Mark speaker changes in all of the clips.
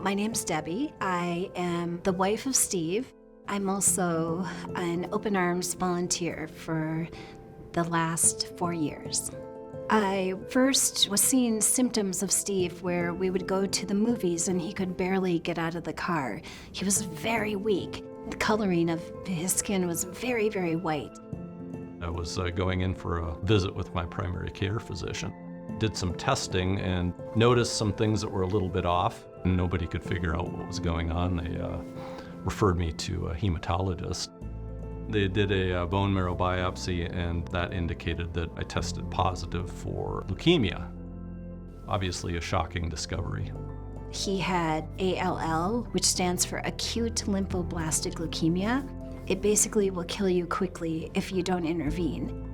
Speaker 1: My name's Debbie. I am the wife of Steve. I'm also an Open Arms volunteer for the last 4 years. I first was seeing symptoms of Steve where we would go to the movies and he could barely get out of the car. He was very weak. The coloring of his skin was very, very white.
Speaker 2: I was going in for a visit with my primary care physician. Did some testing and noticed some things that were a little bit off. Nobody could figure out what was going on. They referred me to a hematologist. They did a bone marrow biopsy, and that indicated that I tested positive for leukemia. Obviously a shocking discovery.
Speaker 1: He had ALL, which stands for acute lymphoblastic leukemia. It basically will kill you quickly if you don't intervene.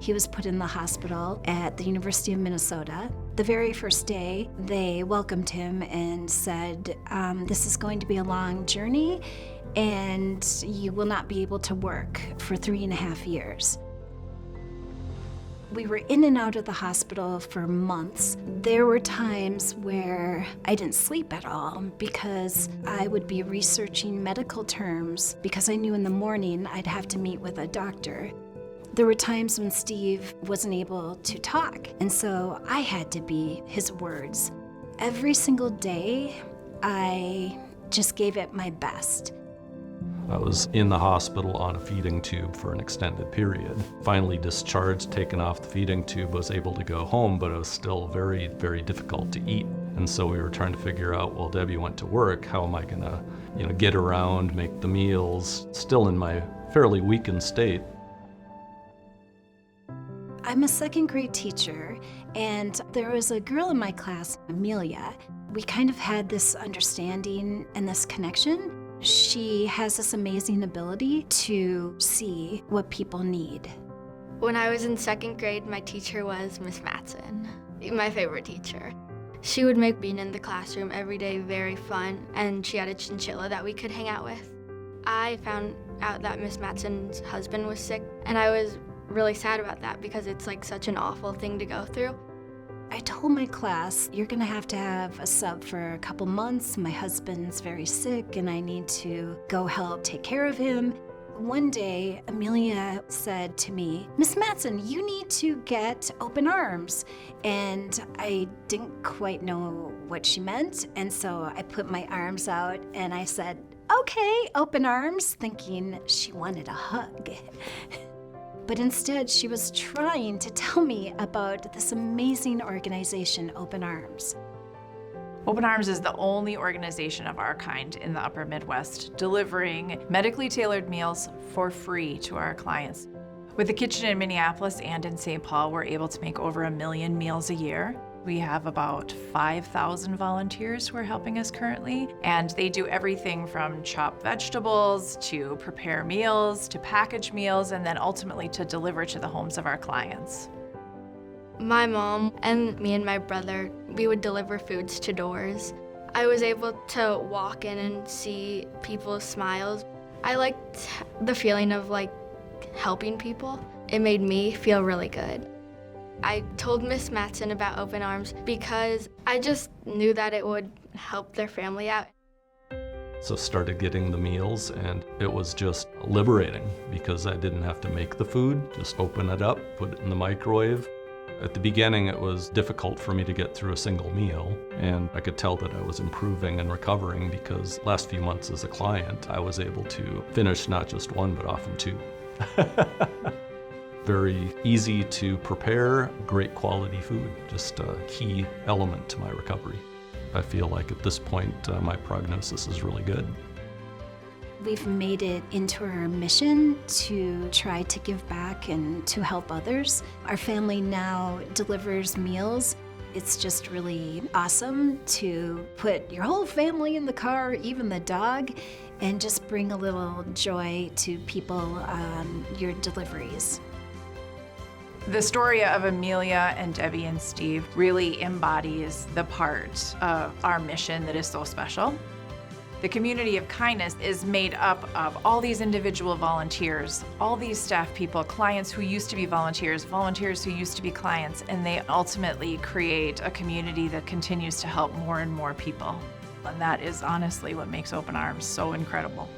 Speaker 1: He was put in the hospital at the University of Minnesota. The very first day, they welcomed him and said, this is going to be a long journey, and you will not be able to work for 3.5 years. We were in and out of the hospital for months. There were times where I didn't sleep at all because I would be researching medical terms because I knew in the morning I'd have to meet with a doctor. There were times when Steve wasn't able to talk, and so I had to be his words. Every single day, I just gave it my best.
Speaker 2: I was in the hospital on a feeding tube for an extended period. Finally discharged, taken off the feeding tube, was able to go home, but it was still very, very difficult to eat. And so we were trying to figure out, well, Debbie went to work, how am I gonna, get around, make the meals, still in my fairly weakened state.
Speaker 1: I'm a second grade teacher, and there was a girl in my class, Amelia. We kind of had this understanding and this connection. She has this amazing ability to see what people need.
Speaker 3: When I was in second grade, my teacher was Miss Matson, my favorite teacher. She would make being in the classroom every day very fun, and she had a chinchilla that we could hang out with. I found out that Miss Matson's husband was sick, and I was really sad about that because it's like such an awful thing to go through.
Speaker 1: I told my class, you're gonna have to have a sub for a couple months. My husband's very sick and I need to go help take care of him. One day, Amelia said to me, Miss Matson, you need to get open arms. And I didn't quite know what she meant. And so I put my arms out and I said, okay, open arms, thinking she wanted a hug. But instead, she was trying to tell me about this amazing organization, Open Arms.
Speaker 4: Open Arms is the only organization of our kind in the Upper Midwest, delivering medically tailored meals for free to our clients. With the kitchen in Minneapolis and in St. Paul, we're able to make over 1 million meals a year. We have about 5,000 volunteers who are helping us currently, and they do everything from chop vegetables to prepare meals to package meals and then ultimately to deliver to the homes of our clients.
Speaker 3: My mom and me and my brother, we would deliver foods to doors. I was able to walk in and see people's smiles. I liked the feeling of helping people. It made me feel really good. I told Miss Matson about Open Arms because I just knew that it would help their family out.
Speaker 2: So started getting the meals, and it was just liberating because I didn't have to make the food, just open it up, put it in the microwave. At the beginning, it was difficult for me to get through a single meal, and I could tell that I was improving and recovering because last few months as a client, I was able to finish not just one, but often 2. Very easy to prepare, great quality food, just a key element to my recovery. I feel like at this point, my prognosis is really good.
Speaker 1: We've made it into our mission to try to give back and to help others. Our family now delivers meals. It's just really awesome to put your whole family in the car, even the dog, and just bring a little joy to people on your deliveries.
Speaker 4: The story of Amelia and Debbie and Steve really embodies the part of our mission that is so special. The community of kindness is made up of all these individual volunteers, all these staff people, clients who used to be volunteers, volunteers who used to be clients, and they ultimately create a community that continues to help more and more people. And that is honestly what makes Open Arms so incredible.